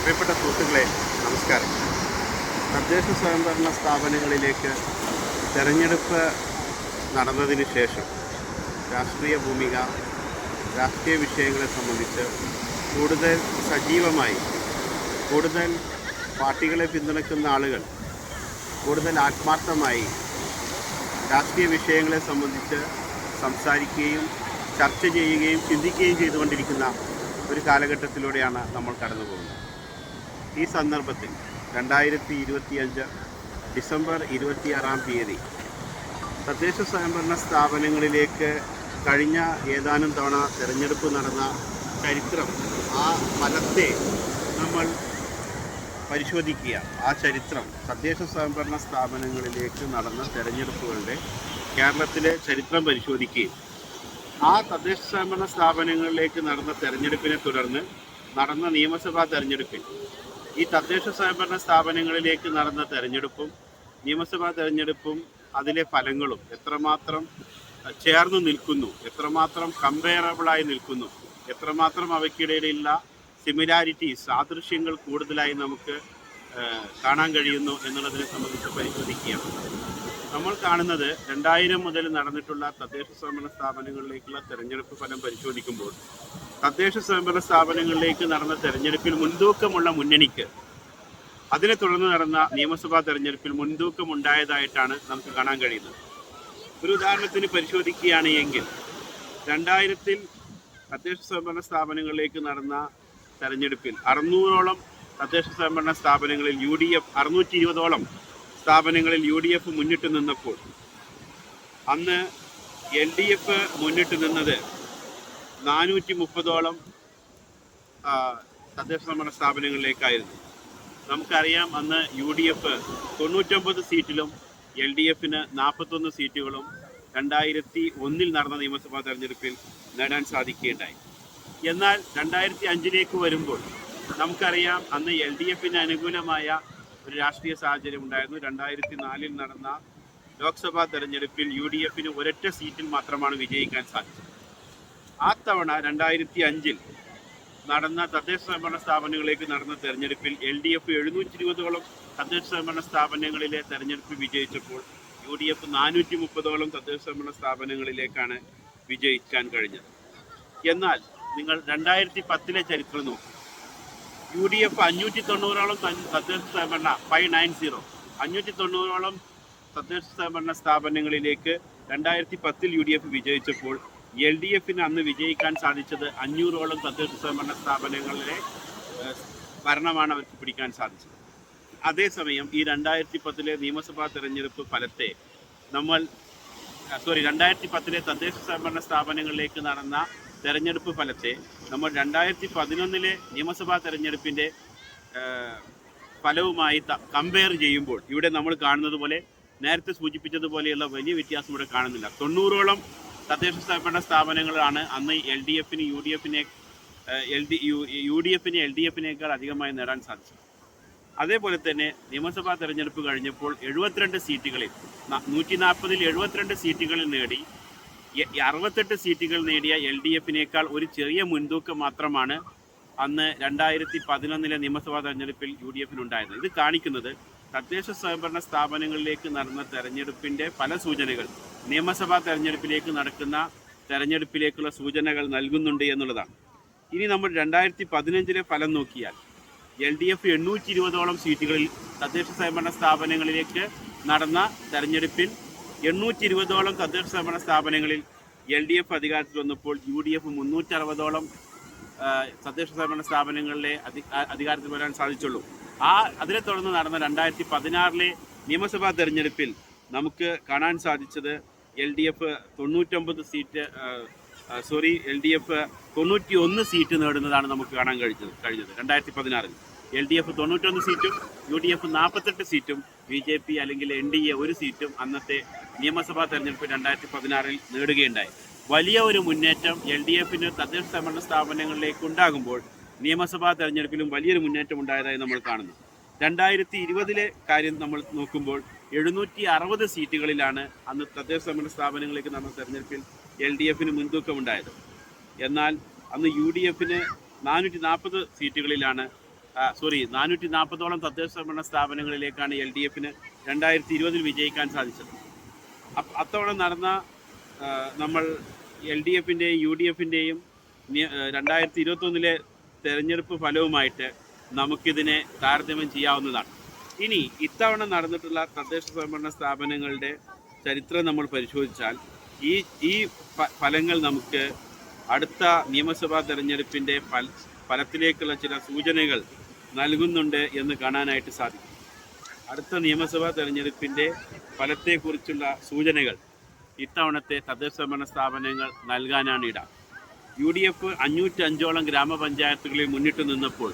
പ്രിയപ്പെട്ട സുഹൃത്തുക്കളെ, നമസ്കാരം. തദ്ദേശ സ്വയംഭരണ സ്ഥാപനങ്ങളിലേക്ക് തെരഞ്ഞെടുപ്പ് നടന്നതിന് ശേഷം രാഷ്ട്രീയ ഭൂമിക, രാഷ്ട്രീയ വിഷയങ്ങളെ സംബന്ധിച്ച് കൂടുതൽ സജീവമായി, കൂടുതൽ പാർട്ടികളെ പിന്തുണയ്ക്കുന്ന ആളുകൾ കൂടുതൽ ആത്മാർത്ഥമായി രാഷ്ട്രീയ വിഷയങ്ങളെ സംബന്ധിച്ച് സംസാരിക്കുകയും ചർച്ച ചെയ്യുകയും ചിന്തിക്കുകയും ചെയ്തുകൊണ്ടിരിക്കുന്ന ഒരു കാലഘട്ടത്തിലൂടെയാണ് നമ്മൾ കടന്നു പോകുന്നത്. ഈ സന്ദർഭത്തിൽ 2025 ഡിസംബർ 26-ാം തീയതി തദ്ദേശ സ്വയംഭരണ സ്ഥാപനങ്ങളിലേക്ക് കഴിഞ്ഞ ഏതാനും തവണ തിരഞ്ഞെടുപ്പ് നടന്ന ചരിത്രം, ആ ഫലത്തെ നമ്മൾ പരിശോധിക്കുക. ആ ചരിത്രം, തദ്ദേശ സ്വയംഭരണ സ്ഥാപനങ്ങളിലേക്ക് നടന്ന തിരഞ്ഞെടുപ്പുകളുടെ കേരളത്തിലെ ചരിത്രം പരിശോധിക്കുകയും ആ തദ്ദേശ സ്വയംഭരണ സ്ഥാപനങ്ങളിലേക്ക് നടന്ന തെരഞ്ഞെടുപ്പിനെ തുടർന്ന് നടന്ന നിയമസഭാ തെരഞ്ഞെടുപ്പിൽ ഈ തദ്ദേശ സ്വയംഭരണ സ്ഥാപനങ്ങളിലേക്ക് നടന്ന തെരഞ്ഞെടുപ്പും നിയമസഭാ തെരഞ്ഞെടുപ്പും അതിലെ ഫലങ്ങളും എത്രമാത്രം ചേർന്ന് നിൽക്കുന്നു, എത്രമാത്രം കമ്പയറബിളായി നിൽക്കുന്നു, എത്രമാത്രം അവയ്ക്കിടയിലുള്ള സിമിലാരിറ്റീസ്, സാദൃശ്യങ്ങൾ കൂടുതലായി നമുക്ക് കാണാൻ കഴിയുന്നു എന്നുള്ളതിനെ സംബന്ധിച്ച് പരിശോധിക്കുകയാണ്. നമ്മൾ കാണുന്നത് 2000 മുതൽ നടന്നിട്ടുള്ള തദ്ദേശ സ്വയംഭരണ സ്ഥാപനങ്ങളിലേക്കുള്ള തെരഞ്ഞെടുപ്പ് ഫലം പരിശോധിക്കുമ്പോൾ തദ്ദേശ സ്വയംഭരണ സ്ഥാപനങ്ങളിലേക്ക് നടന്ന തെരഞ്ഞെടുപ്പിൽ മുൻതൂക്കമുള്ള മുന്നണിക്ക് അതിനെ തുടർന്ന് നടന്ന നിയമസഭാ തെരഞ്ഞെടുപ്പിൽ മുൻതൂക്കം ഉണ്ടായതായിട്ടാണ് നമുക്ക് കാണാൻ കഴിയുന്നത്. ഒരു ഉദാഹരണത്തിന് പരിശോധിക്കുകയാണ് എങ്കിൽ 2000-ൽ തദ്ദേശ സ്വയംഭരണ സ്ഥാപനങ്ങളിലേക്ക് നടന്ന തെരഞ്ഞെടുപ്പിൽ 600ഓളം തദ്ദേശ സ്വയംഭരണ സ്ഥാപനങ്ങളിൽ UDF, 620ഓളം സ്ഥാപനങ്ങളിൽ UDF മുന്നിട്ട് നിന്നപ്പോൾ അന്ന് LDF മുന്നിട്ട് നിന്നത് 430ഓളം തദ്ദേശ സ്വയംഭരണ സ്ഥാപനങ്ങളിലേക്കായിരുന്നു. നമുക്കറിയാം, അന്ന് UDF 99 സീറ്റിലും LDFന് 41 സീറ്റുകളും 2001-ൽ നടന്ന നിയമസഭാ തെരഞ്ഞെടുപ്പിൽ നേടാൻ സാധിക്കുകയുണ്ടായി. എന്നാൽ 2005-ലേക്ക് വരുമ്പോൾ നമുക്കറിയാം, അന്ന് LDFന് അനുകൂലമായ ഒരു രാഷ്ട്രീയ സാഹചര്യം ഉണ്ടായിരുന്നു. 2004-ൽ നടന്ന ലോക്സഭാ തെരഞ്ഞെടുപ്പിൽ UDFന് ഒരൊറ്റ സീറ്റിൽ മാത്രമാണ് വിജയിക്കാൻ സാധിച്ചത്. ആ തവണ 2005-ൽ നടന്ന തദ്ദേശ സ്വയംഭരണ സ്ഥാപനങ്ങളിലേക്ക് നടന്ന തെരഞ്ഞെടുപ്പിൽ LDF 720ഓളം തദ്ദേശ സ്വയംഭരണ സ്ഥാപനങ്ങളിലെ തെരഞ്ഞെടുപ്പ് വിജയിച്ചപ്പോൾ UDF 430ഓളം തദ്ദേശ സ്വയംഭരണ സ്ഥാപനങ്ങളിലേക്കാണ് വിജയിക്കാൻ കഴിഞ്ഞത്. എന്നാൽ നിങ്ങൾ 2010-ലെ ചരിത്രം നോക്കും. UDF 590ഓളം തദ്ദേശ സ്വയംഭരണ 590ഓളം തദ്ദേശ സ്വയംഭരണ സ്ഥാപനങ്ങളിലേക്ക് 2010-ൽ UDF വിജയിച്ചപ്പോൾ LDFന് അന്ന് വിജയിക്കാൻ സാധിച്ചത് 500ഓളം തദ്ദേശ സ്വയംഭരണ സ്ഥാപനങ്ങളിലെ ഭരണമാണ് അവർക്ക് പിടിക്കാൻ സാധിച്ചത്. അതേസമയം ഈ 2010-ലെ നിയമസഭാ തെരഞ്ഞെടുപ്പ് ഫലത്തെ 2010-ലെ തദ്ദേശ സ്വയംഭരണ സ്ഥാപനങ്ങളിലേക്ക് നടന്ന തെരഞ്ഞെടുപ്പ് ഫലത്തെ നമ്മൾ 2011-ലെ നിയമസഭാ തെരഞ്ഞെടുപ്പിൻ്റെ ഫലവുമായി കമ്പയർ ചെയ്യുമ്പോൾ ഇവിടെ നമ്മൾ കാണുന്നത് പോലെ, നേരത്തെ സൂചിപ്പിച്ചതുപോലെയുള്ള വലിയ വ്യത്യാസം ഇവിടെ കാണുന്നില്ല. 90ഓളം തദ്ദേശ സ്വയംഭരണ സ്ഥാപനങ്ങളാണ് അന്ന് UDFന് LDFനേക്കാൾ അധികമായി നേടാൻ സാധിച്ചത്. അതേപോലെ തന്നെ നിയമസഭാ തെരഞ്ഞെടുപ്പ് കഴിഞ്ഞപ്പോൾ 72 സീറ്റുകളിൽ 140-ൽ 72 സീറ്റുകളിൽ നേടി 68 സീറ്റുകൾ നേടിയ LDFനേക്കാൾ ഒരു ചെറിയ മുൻതൂക്കം മാത്രമാണ് അന്ന് 2011-ലെ നിയമസഭാ തെരഞ്ഞെടുപ്പിൽ UDFനുണ്ടായത്. ഇത് കാണിക്കുന്നത് തദ്ദേശ സ്വയംഭരണ സ്ഥാപനങ്ങളിലേക്ക് നടന്ന തെരഞ്ഞെടുപ്പിൻ്റെ പല സൂചനകൾ നിയമസഭാ തെരഞ്ഞെടുപ്പിലേക്ക് നടക്കുന്ന തെരഞ്ഞെടുപ്പിലേക്കുള്ള സൂചനകൾ നൽകുന്നുണ്ട് എന്നുള്ളതാണ്. ഇനി നമ്മൾ 2015-ലെ ഫലം നോക്കിയാൽ LDF 820ഓളം സീറ്റുകളിൽ തദ്ദേശ സ്വയംഭരണ സ്ഥാപനങ്ങളിലേക്ക് നടന്ന തെരഞ്ഞെടുപ്പിൽ 820ഓളം തദ്ദേശ സ്വയംഭരണ സ്ഥാപനങ്ങളിൽ LDF അധികാരത്തിൽ വന്നപ്പോൾ UDF 360ഓളം തദ്ദേശ സ്വയംഭരണ സ്ഥാപനങ്ങളിലെ അധികാരത്തിൽ വരാൻ സാധിച്ചുള്ളൂ. അതിനെ തുടർന്ന് നടന്ന 2016-ലെ നിയമസഭാ തെരഞ്ഞെടുപ്പിൽ നമുക്ക് കാണാൻ സാധിച്ചത് LDF 91 സീറ്റ് നേടുന്നതാണ് നമുക്ക് കാണാൻ കഴിഞ്ഞത്. 2016-ൽ LDF 91 സീറ്റും UDF 48 സീറ്റും BJP അല്ലെങ്കിൽ NDA 1 സീറ്റും അന്നത്തെ നിയമസഭാ തെരഞ്ഞെടുപ്പ് 2016-ൽ നേടുകയുണ്ടായി. വലിയ ഒരു മുന്നേറ്റം LDFന് തദ്ദേശ സ്വയംഭരണ സ്ഥാപനങ്ങളിലേക്ക് ഉണ്ടാകുമ്പോൾ നിയമസഭാ തെരഞ്ഞെടുപ്പിലും വലിയൊരു മുന്നേറ്റം ഉണ്ടായതായി നമ്മൾ കാണുന്നു. 2020-ലെ കാര്യം നമ്മൾ നോക്കുമ്പോൾ 760 സീറ്റുകളിലാണ് അന്ന് തദ്ദേശ സ്വയംഭരണ സ്ഥാപനങ്ങളിലേക്ക് നടന്ന തെരഞ്ഞെടുപ്പിൽ LDFന് മുൻതൂക്കമുണ്ടായത്. എന്നാൽ അന്ന് UDFന് 440 സീറ്റുകളിലാണ് 440ഓളം തദ്ദേശ ഭരണ സ്ഥാപനങ്ങളിലേക്കാണ് LDFന് 2020 വിജയിക്കാൻ സാധിച്ചത്. അത്തവണ നടന്ന നമ്മൾ LDFൻ്റെയും UDFൻ്റെയും 2021 തെരഞ്ഞെടുപ്പ് ഫലവുമായിട്ട് നമുക്കിതിനെ താരതമ്യം ചെയ്യാവുന്നതാണ്. ഇനി ഇത്തവണ നടന്നിട്ടുള്ള തദ്ദേശ സ്വയംഭരണ സ്ഥാപനങ്ങളുടെ ചരിത്രം നമ്മൾ പരിശോധിച്ചാൽ ഈ ഫലങ്ങൾ നമുക്ക് അടുത്ത നിയമസഭാ തെരഞ്ഞെടുപ്പിൻ്റെ ഫലത്തിലേക്കുള്ള ചില സൂചനകൾ നൽകുന്നുണ്ട് എന്ന് കാണാനായിട്ട് സാധിക്കും. അടുത്ത നിയമസഭാ തെരഞ്ഞെടുപ്പിൻ്റെ ഫലത്തെക്കുറിച്ചുള്ള സൂചനകൾ ഇത്തവണത്തെ തദ്ദേശ സ്വയംഭരണ സ്ഥാപനങ്ങൾ നൽകാനാണ് ഇട. UDF 505ഓളം ഗ്രാമപഞ്ചായത്തുകളിൽ മുന്നിട്ട് നിന്നപ്പോൾ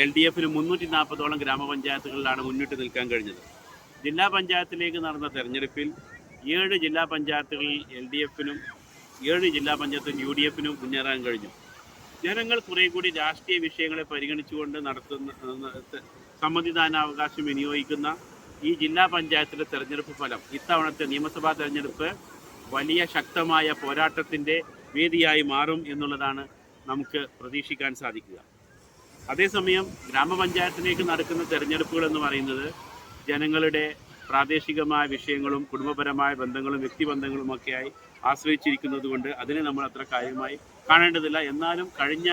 LDFന് 340ഓളം ഗ്രാമപഞ്ചായത്തുകളിലാണ് മുന്നിട്ട് നിൽക്കാൻ കഴിഞ്ഞത്. ജില്ലാ പഞ്ചായത്തിലേക്ക് നടന്ന തെരഞ്ഞെടുപ്പിൽ 7 ജില്ലാ പഞ്ചായത്തുകളിൽ LDFനും 7 ജില്ലാ പഞ്ചായത്തുകളിൽ UDFനും മുന്നേറാൻ കഴിഞ്ഞു. ജനങ്ങൾ കുറേ കൂടി രാഷ്ട്രീയ വിഷയങ്ങളെ പരിഗണിച്ചുകൊണ്ട് നടത്തുന്ന സമ്മതിദാനാവകാശം വിനിയോഗിക്കുന്ന ഈ ജില്ലാ പഞ്ചായത്തിലെ തെരഞ്ഞെടുപ്പ് ഫലം ഇത്തവണത്തെ നിയമസഭാ തെരഞ്ഞെടുപ്പ് വലിയ ശക്തമായ പോരാട്ടത്തിൻ്റെ വേദിയായി മാറും എന്നുള്ളതാണ് നമുക്ക് പ്രതീക്ഷിക്കാൻ സാധിക്കുക. അതേസമയം ഗ്രാമപഞ്ചായത്തിലേക്ക് നടക്കുന്ന തെരഞ്ഞെടുപ്പുകൾ എന്ന് പറയുന്നത് ജനങ്ങളുടെ പ്രാദേശികമായ വിഷയങ്ങളും കുടുംബപരമായ ബന്ധങ്ങളും വ്യക്തിബന്ധങ്ങളുമൊക്കെയായി ആശ്രയിച്ചിരിക്കുന്നത് കൊണ്ട് അതിനെ നമ്മൾ അത്ര കാര്യമായി കാണേണ്ടതില്ല. എന്നാലും കഴിഞ്ഞ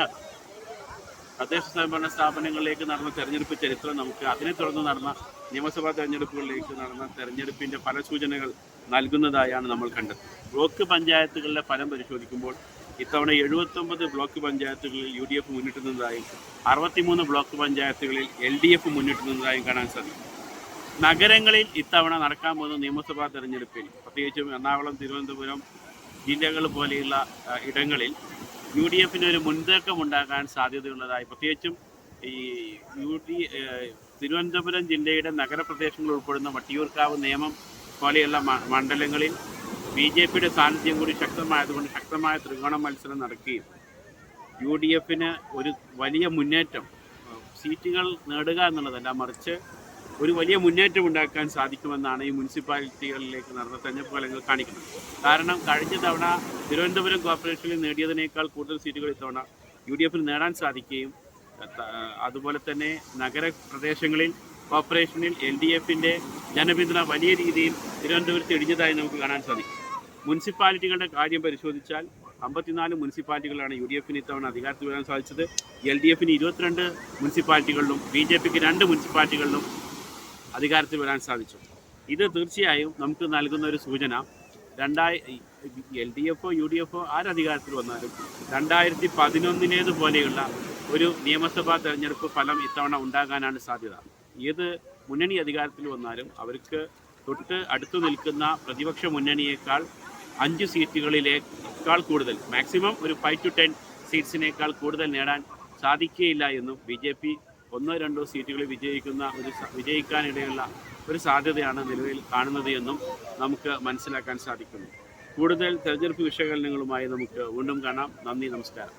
തദ്ദേശ സ്വയംഭരണ സ്ഥാപനങ്ങളിലേക്ക് നടന്ന തെരഞ്ഞെടുപ്പ് ചരിത്രം നമുക്ക് അതിനെ തുടർന്ന് നടന്ന നിയമസഭാ തെരഞ്ഞെടുപ്പുകളിലേക്ക് നടന്ന തെരഞ്ഞെടുപ്പിൻ്റെ ഫലസൂചനകൾ നൽകുന്നതായാണ് നമ്മൾ കണ്ടത്. ബ്ലോക്ക് പഞ്ചായത്തുകളുടെ ഫലം പരിശോധിക്കുമ്പോൾ ഇത്തവണ 79 ബ്ലോക്ക് പഞ്ചായത്തുകളിൽ UDF മുന്നിട്ട് നിന്നതായും 63 ബ്ലോക്ക് പഞ്ചായത്തുകളിൽ LDF മുന്നിട്ട് നിന്നതായും കാണാൻ സാധിക്കും. നഗരങ്ങളിൽ ഇത്തവണ നടക്കാൻ പോകുന്ന നിയമസഭാ തെരഞ്ഞെടുപ്പിൽ പ്രത്യേകിച്ചും എറണാകുളം, തിരുവനന്തപുരം ജില്ലകൾ പോലെയുള്ള ഇടങ്ങളിൽ UDFന് ഒരു മുൻതൂക്കം ഉണ്ടാകാൻ സാധ്യതയുള്ളതായി, പ്രത്യേകിച്ചും ഈ തിരുവനന്തപുരം ജില്ലയുടെ നഗരപ്രദേശങ്ങൾ ഉൾപ്പെടുന്ന വട്ടിയൂർക്കാവ്, നേമം പോലെയുള്ള മണ്ഡലങ്ങളിൽ BJPയുടെ സാന്നിധ്യം കൂടി ശക്തമായതുകൊണ്ട് ശക്തമായ ത്രികോണ മത്സരം നടക്കുകയും UDFന് ഒരു വലിയ മുന്നേറ്റം, സീറ്റുകൾ നേടുക എന്നുള്ളതല്ല മറിച്ച് ഒരു വലിയ മുന്നേറ്റം ഉണ്ടാക്കാൻ സാധിക്കുമെന്നാണ് ഈ മുനിസിപ്പാലിറ്റികളിലേക്ക് നടന്ന തെരഞ്ഞെടുപ്പ് ഫലങ്ങൾ കാണിക്കുന്നത്. കാരണം കഴിഞ്ഞ തവണ തിരുവനന്തപുരം കോർപ്പറേഷനിൽ നേടിയതിനേക്കാൾ കൂടുതൽ സീറ്റുകൾ ഇത്തവണ UDFന് നേടാൻ സാധിക്കുകയും അതുപോലെ തന്നെ നഗരപ്രദേശങ്ങളിൽ കോർപ്പറേഷനിൽ LDFൻ്റെ ജനപിന്തുണ വലിയ രീതിയിൽ തിരുവനന്തപുരത്ത് ഇടിഞ്ഞതായി നമുക്ക് കാണാൻ സാധിക്കും. മുനിസിപ്പാലിറ്റികളുടെ കാര്യം പരിശോധിച്ചാൽ 54 മുനിസിപ്പാലിറ്റികളാണ് UDFന് ഇത്തവണ അധികാരത്തിൽ വരാൻ സാധിച്ചത്. LDFന് 22 മുനിസിപ്പാലിറ്റികളിലും BJPക്ക് 2 മുനിസിപ്പാലിറ്റികളിലും അധികാരത്തിൽ വരാൻ സാധിച്ചു. ഇത് തീർച്ചയായും നമുക്ക് നൽകുന്ന ഒരു സൂചന LDFോ UDFോ ആരധികാരത്തിൽ വന്നാലും 2011 പോലെയുള്ള ഒരു നിയമസഭാ തെരഞ്ഞെടുപ്പ് ഫലം ഇത്തവണ ഉണ്ടാകാനാണ് സാധ്യത. ഏത് മുന്നണി അധികാരത്തിൽ വന്നാലും അവർക്ക് തൊട്ട് അടുത്ത് നിൽക്കുന്ന പ്രതിപക്ഷ മുന്നണിയേക്കാൾ 5 സീറ്റുകളിലേക്കാൾ കൂടുതൽ, മാക്സിമം ഒരു 5 to 10 സീറ്റ്സിനേക്കാൾ കൂടുതൽ നേടാൻ സാധിക്കുകയില്ല എന്നും BJP 1-2 സീറ്റുകളിൽ വിജയിക്കാനിടയുള്ള ഒരു സാധ്യതയാണ് നിലവിൽ കാണുന്നത് എന്നും നമുക്ക് മനസ്സിലാക്കാൻ സാധിക്കുന്നു. കൂടുതൽ തെരഞ്ഞെടുപ്പ് വിശകലനങ്ങളുമായി നമുക്ക് വീണ്ടും കാണാം. നന്ദി, നമസ്കാരം.